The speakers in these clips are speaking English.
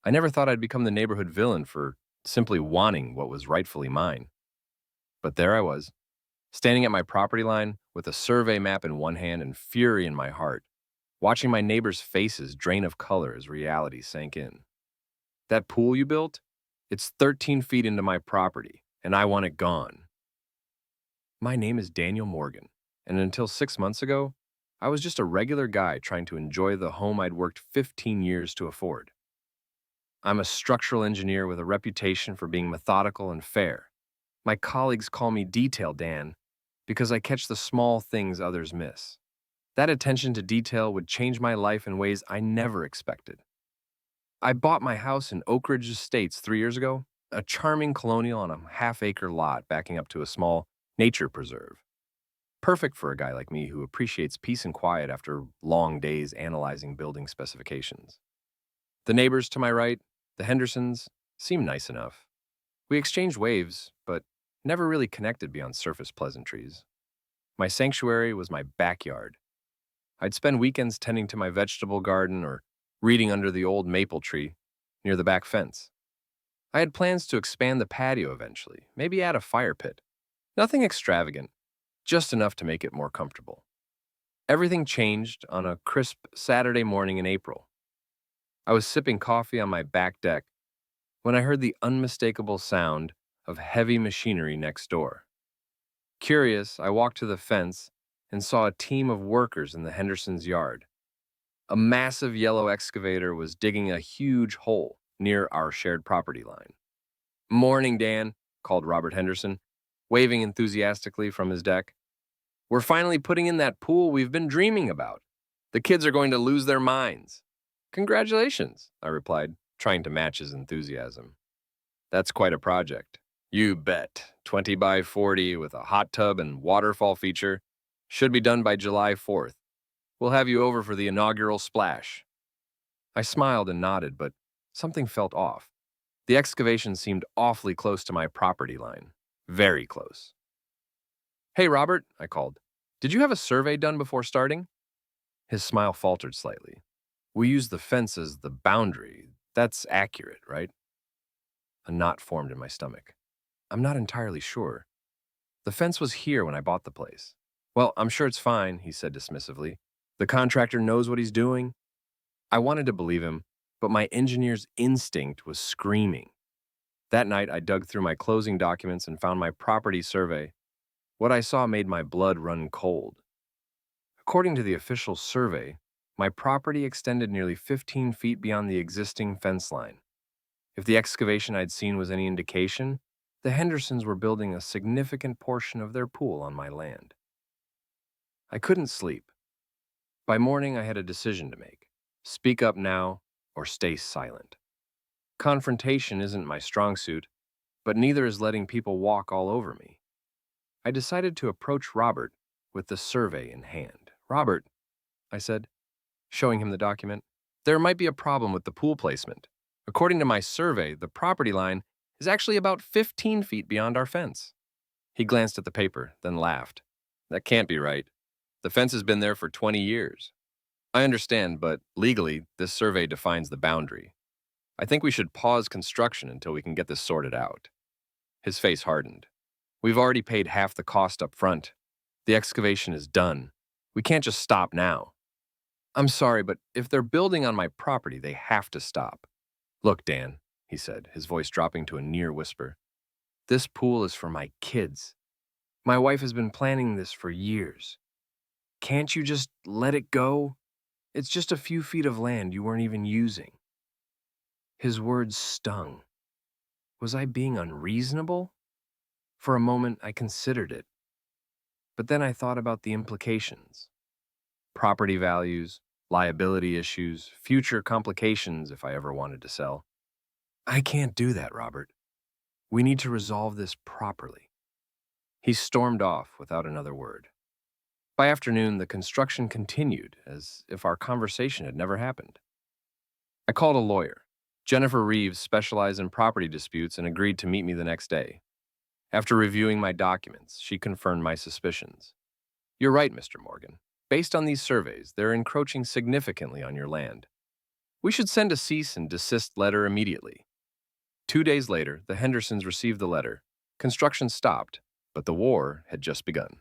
I never thought I'd become the neighborhood villain for simply wanting what was rightfully mine. But there I was, standing at my property line with a survey map in one hand and fury in my heart, watching my neighbors' faces drain of color as reality sank in. That pool you built? It's 13 feet into my property, and I want it gone. My name is Daniel Morgan, and until 6 months ago, I was just a regular guy trying to enjoy the home I'd worked 15 years to afford. I'm a structural engineer with a reputation for being methodical and fair. My colleagues call me Detail Dan because I catch the small things others miss. That attention to detail would change my life in ways I never expected. I bought my house in Oak Ridge Estates 3 years ago, a charming colonial on a half-acre lot backing up to a small nature preserve. Perfect for a guy like me who appreciates peace and quiet after long days analyzing building specifications. The neighbors to my right, the Hendersons, seem nice enough. We exchanged waves, but never really connected beyond surface pleasantries. My sanctuary was my backyard. I'd spend weekends tending to my vegetable garden or reading under the old maple tree near the back fence. I had plans to expand the patio eventually, maybe add a fire pit. Nothing extravagant, just enough to make it more comfortable. Everything changed on a crisp Saturday morning in April. I was sipping coffee on my back deck when I heard the unmistakable sound of heavy machinery next door. Curious, I walked to the fence and saw a team of workers in the Hendersons' yard. A massive yellow excavator was digging a huge hole near our shared property line. "Morning, Dan," called Robert Henderson, waving enthusiastically from his deck. "We're finally putting in that pool we've been dreaming about. The kids are going to lose their minds." "Congratulations," I replied, trying to match his enthusiasm. "That's quite a project." "You bet. 20 by 40 with a hot tub and waterfall feature. Should be done by July 4th. We'll have you over for the inaugural splash." I smiled and nodded, but something felt off. The excavation seemed awfully close to my property line. Very close. "Hey, Robert," I called. "Did you have a survey done before starting?" His smile faltered slightly. "We use the fence as the boundary. That's accurate, right?" A knot formed in my stomach. "I'm not entirely sure. The fence was here when I bought the place." "Well, I'm sure it's fine," he said dismissively. "The contractor knows what he's doing." I wanted to believe him, but my engineer's instinct was screaming. That night, I dug through my closing documents and found my property survey. What I saw made my blood run cold. According to the official survey, my property extended nearly 15 feet beyond the existing fence line. If the excavation I'd seen was any indication, the Hendersons were building a significant portion of their pool on my land. I couldn't sleep. By morning, I had a decision to make: speak up now or stay silent. Confrontation isn't my strong suit, but neither is letting people walk all over me. I decided to approach Robert with the survey in hand. "Robert," I said, showing him the document, "there might be a problem with the pool placement. According to my survey, the property line is actually about 15 feet beyond our fence." He glanced at the paper, then laughed. "That can't be right. The fence has been there for 20 years. I understand, but legally, this survey defines the boundary. I think we should pause construction until we can get this sorted out." His face hardened. "We've already paid half the cost up front. The excavation is done. We can't just stop now." "I'm sorry, but if they're building on my property, they have to stop." "Look, Dan," he said, his voice dropping to a near whisper, "this pool is for my kids. My wife has been planning this for years. Can't you just let it go? It's just a few feet of land you weren't even using." His words stung. Was I being unreasonable? For a moment, I considered it. But then I thought about the implications. Property values, liability issues, future complications if I ever wanted to sell. "I can't do that, Robert. We need to resolve this properly." He stormed off without another word. By afternoon, the construction continued as if our conversation had never happened. I called a lawyer. Jennifer Reeves specialized in property disputes and agreed to meet me the next day. After reviewing my documents, she confirmed my suspicions. "You're right, Mr. Morgan. Based on these surveys, they're encroaching significantly on your land. We should send a cease and desist letter immediately. 2 days later, the Hendersons received the letter. Construction stopped, but the war had just begun.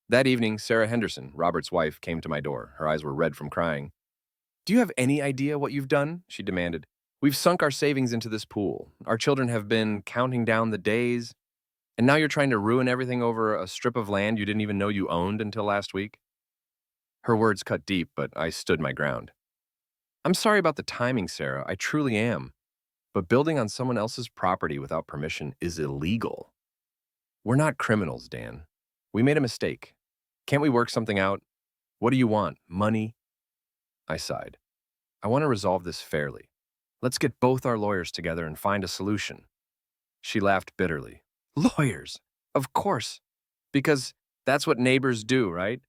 That evening, Sarah Henderson, Robert's wife, came to my door. Her eyes were red from crying. "Do you have any idea what you've done?" she demanded. "We've sunk our savings into this pool. Our children have been counting down the days, and now you're trying to ruin everything over a strip of land you didn't even know you owned until last week." Her words cut deep, but I stood my ground. "I'm sorry about the timing, Sarah. I truly am. But building on someone else's property without permission is illegal. We're not criminals, Dan. We made a mistake. Can't we work something out? What do you want? Money?" I sighed. "I want to resolve this fairly. Let's get both our lawyers together and find a solution." She laughed bitterly. "Lawyers? Of course. Because that's what neighbors do, right?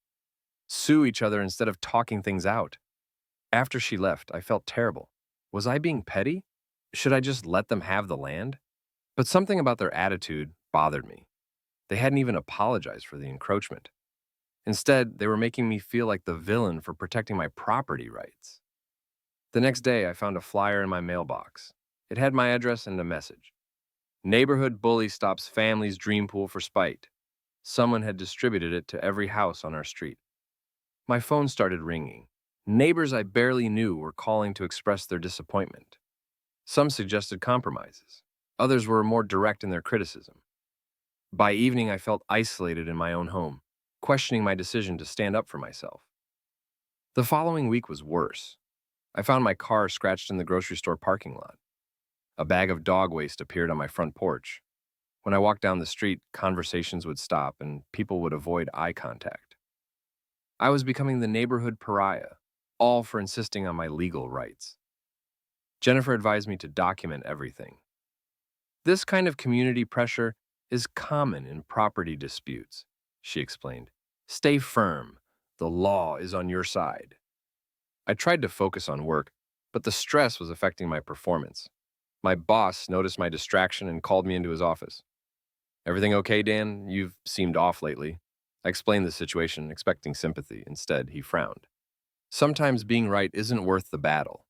Sue each other instead of talking things out." After she left, I felt terrible. Was I being petty? Should I just let them have the land? But something about their attitude bothered me. They hadn't even apologized for the encroachment. Instead, they were making me feel like the villain for protecting my property rights. The next day, I found a flyer in my mailbox. It had my address and a message. "Neighborhood bully stops family's dream pool for spite." Someone had distributed it to every house on our street. My phone started ringing. Neighbors I barely knew were calling to express their disappointment. Some suggested compromises. Others were more direct in their criticism. By evening, I felt isolated in my own home, questioning my decision to stand up for myself. The following week was worse. I found my car scratched in the grocery store parking lot. A bag of dog waste appeared on my front porch. When I walked down the street, conversations would stop and people would avoid eye contact. I was becoming the neighborhood pariah, all for insisting on my legal rights. Jennifer advised me to document everything. "This kind of community pressure is common in property disputes," she explained. "Stay firm. The law is on your side." I tried to focus on work, but the stress was affecting my performance. My boss noticed my distraction and called me into his office. "Everything okay, Dan? You've seemed off lately." I explained the situation, expecting sympathy. Instead, he frowned. "Sometimes being right isn't worth the battle.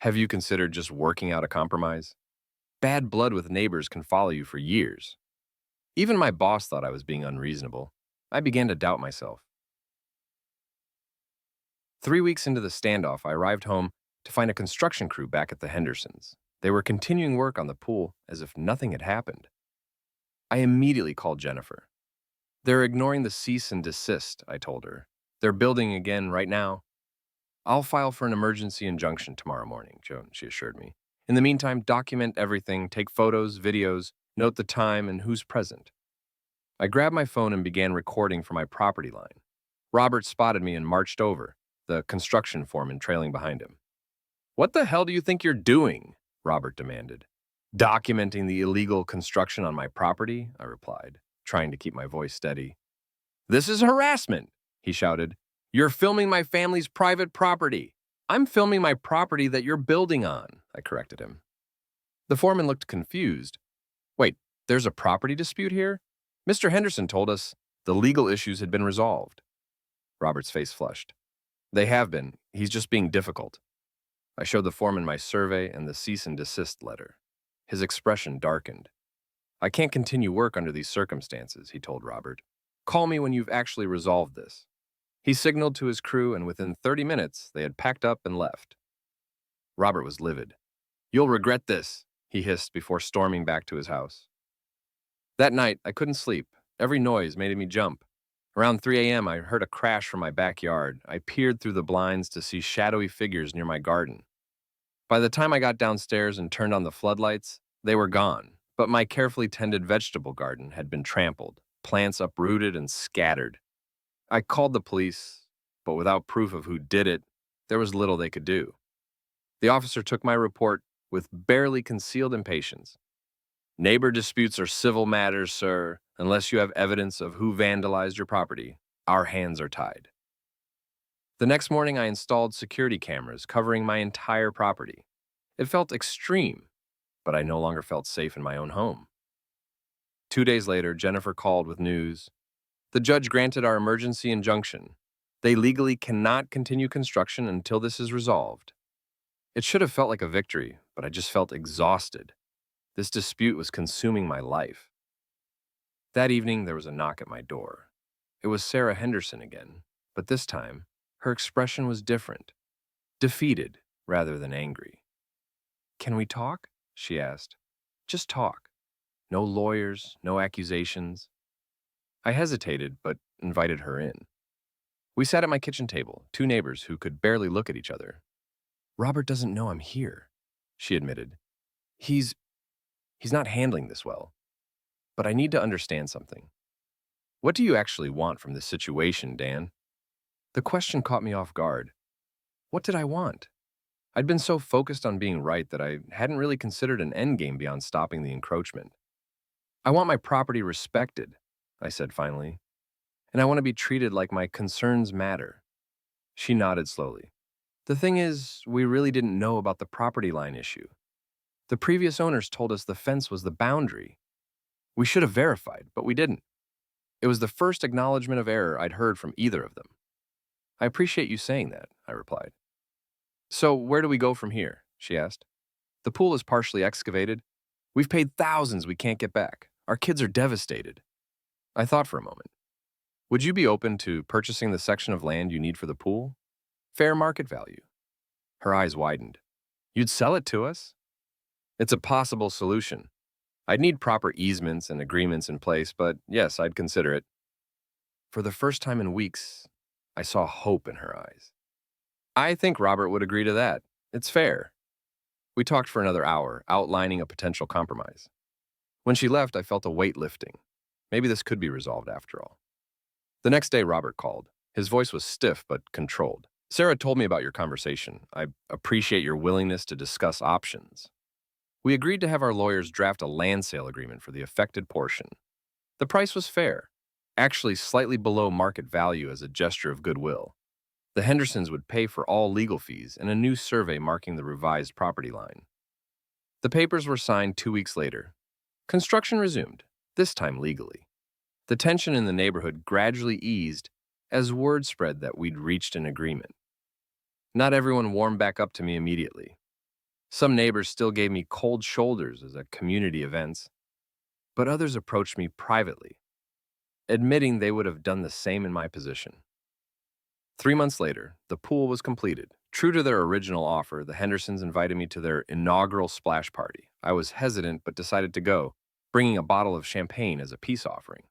Have you considered just working out a compromise? Bad blood with neighbors can follow you for years." Even my boss thought I was being unreasonable. I began to doubt myself. 3 weeks into the standoff, I arrived home to find a construction crew back at the Hendersons. They were continuing work on the pool as if nothing had happened. I immediately called Jennifer. "They're ignoring the cease and desist," I told her. "They're building again right now." "I'll file for an emergency injunction tomorrow morning," she assured me. "In the meantime, document everything, take photos, videos, note the time and who's present." I grabbed my phone and began recording from my property line. Robert spotted me and marched over, the construction foreman trailing behind him. "What the hell do you think you're doing?" Robert demanded. "Documenting the illegal construction on my property," I replied, trying to keep my voice steady. "This is harassment," he shouted. "You're filming my family's private property." "I'm filming my property that you're building on," I corrected him. The foreman looked confused. "Wait, there's a property dispute here? Mr. Henderson told us the legal issues had been resolved." Robert's face flushed. "They have been. He's just being difficult." I showed the foreman my survey and the cease and desist letter. His expression darkened. "I can't continue work under these circumstances," he told Robert. "Call me when you've actually resolved this." He signaled to his crew, and within 30 minutes, they had packed up and left. Robert was livid. "You'll regret this," he hissed before storming back to his house. That night, I couldn't sleep. Every noise made me jump. Around 3 a.m., I heard a crash from my backyard. I peered through the blinds to see shadowy figures near my garden. By the time I got downstairs and turned on the floodlights, they were gone, but my carefully tended vegetable garden had been trampled, plants uprooted and scattered. I called the police, but without proof of who did it, there was little they could do. The officer took my report with barely concealed impatience. "Neighbor disputes are civil matters, sir. Unless you have evidence of who vandalized your property, our hands are tied." The next morning, I installed security cameras covering my entire property. It felt extreme, but I no longer felt safe in my own home. 2 days later, Jennifer called with news. The judge granted our emergency injunction. They legally cannot continue construction until this is resolved. It should have felt like a victory, but I just felt exhausted. This dispute was consuming my life. That evening, there was a knock at my door. It was Sarah Henderson again, but this time, her expression was different, defeated rather than angry. "Can we talk?" she asked. "Just talk. No lawyers, no accusations." I hesitated, but invited her in. We sat at my kitchen table, two neighbors who could barely look at each other. "Robert doesn't know I'm here," she admitted. He's he's not handling this well, but I need to understand something. What do you actually want from this situation, Dan? The question caught me off guard. What did I want? I'd been so focused on being right that I hadn't really considered an endgame beyond stopping the encroachment. "I want my property respected," I said finally, "and I want to be treated like my concerns matter." She nodded slowly. "The thing is, we really didn't know about the property line issue. The previous owners told us the fence was the boundary. We should have verified, but we didn't. It was the first acknowledgement of error I'd heard from either of them." "I appreciate you saying that," I replied. "So where do we go from here?" she asked. "The pool is partially excavated. We've paid thousands we can't get back. Our kids are devastated." I thought for a moment. "Would you be open to purchasing the section of land you need for the pool? Fair market value." Her eyes widened. "You'd sell it to us?" "It's a possible solution. I'd need proper easements and agreements in place, but yes, I'd consider it." For the first time in weeks, I saw hope in her eyes. "I think Robert would agree to that. It's fair." We talked for another hour, outlining a potential compromise. When she left, I felt a weight lifting. Maybe this could be resolved after all. The next day, Robert called. His voice was stiff but controlled. "Sarah told me about your conversation. I appreciate your willingness to discuss options. We agreed to have our lawyers draft a land sale agreement for the affected portion. The price was fair, actually slightly below market value as a gesture of goodwill. The Hendersons would pay for all legal fees and a new survey marking the revised property line." The papers were signed 2 weeks later. Construction resumed, this time legally. The tension in the neighborhood gradually eased as word spread that we'd reached an agreement. Not everyone warmed back up to me immediately. Some neighbors still gave me cold shoulders as at community events, but others approached me privately, admitting they would have done the same in my position. 3 months later, the pool was completed. True to their original offer, the Hendersons invited me to their inaugural splash party. I was hesitant but decided to go, bringing a bottle of champagne as a peace offering.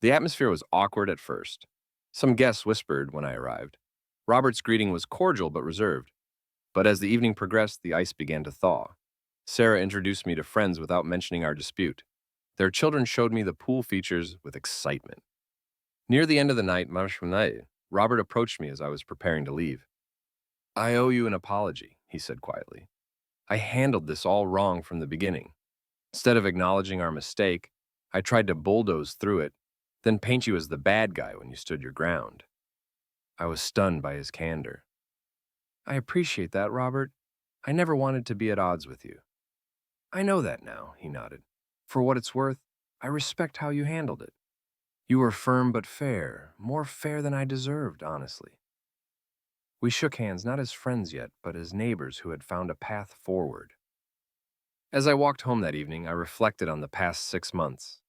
The atmosphere was awkward at first. Some guests whispered when I arrived. Robert's greeting was cordial but reserved. But as the evening progressed, the ice began to thaw. Sarah introduced me to friends without mentioning our dispute. Their children showed me the pool features with excitement. Near the end of the night, Robert approached me as I was preparing to leave. "I owe you an apology," he said quietly. "I handled this all wrong from the beginning. Instead of acknowledging our mistake, I tried to bulldoze through it, then paint you as the bad guy when you stood your ground." I was stunned by his candor. "I appreciate that, Robert. I never wanted to be at odds with you." "I know that now," he nodded. "For what it's worth, I respect how you handled it. You were firm but fair, more fair than I deserved, honestly." We shook hands not as friends yet, but as neighbors who had found a path forward. As I walked home that evening, I reflected on the past 6 months.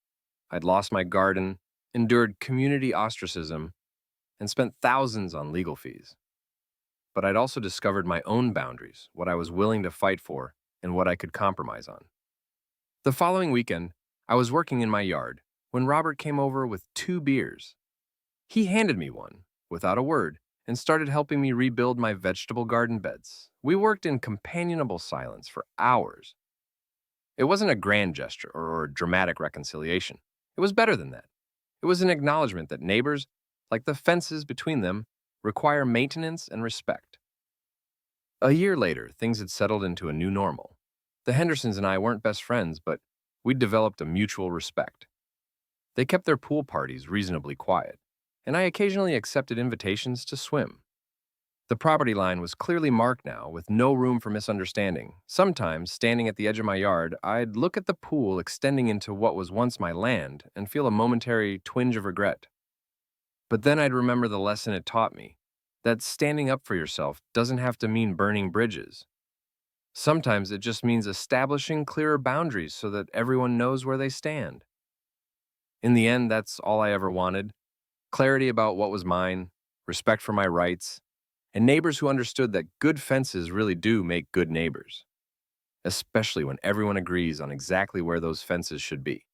I'd lost my garden, endured community ostracism, and spent thousands on legal fees. But I'd also discovered my own boundaries, what I was willing to fight for, and what I could compromise on. The following weekend, I was working in my yard when Robert came over with 2 beers. He handed me one, without a word, and started helping me rebuild my vegetable garden beds. We worked in companionable silence for hours. It wasn't a grand gesture or a dramatic reconciliation. It was better than that. It was an acknowledgement that neighbors, like the fences between them, require maintenance and respect. A year later, things had settled into a new normal. The Hendersons and I weren't best friends, but we'd developed a mutual respect. They kept their pool parties reasonably quiet, and I occasionally accepted invitations to swim. The property line was clearly marked now, with no room for misunderstanding. Sometimes, standing at the edge of my yard, I'd look at the pool extending into what was once my land and feel a momentary twinge of regret. But then I'd remember the lesson it taught me, that standing up for yourself doesn't have to mean burning bridges. Sometimes it just means establishing clearer boundaries so that everyone knows where they stand. In the end, that's all I ever wanted: clarity about what was mine, respect for my rights, and neighbors who understood that good fences really do make good neighbors, especially when everyone agrees on exactly where those fences should be.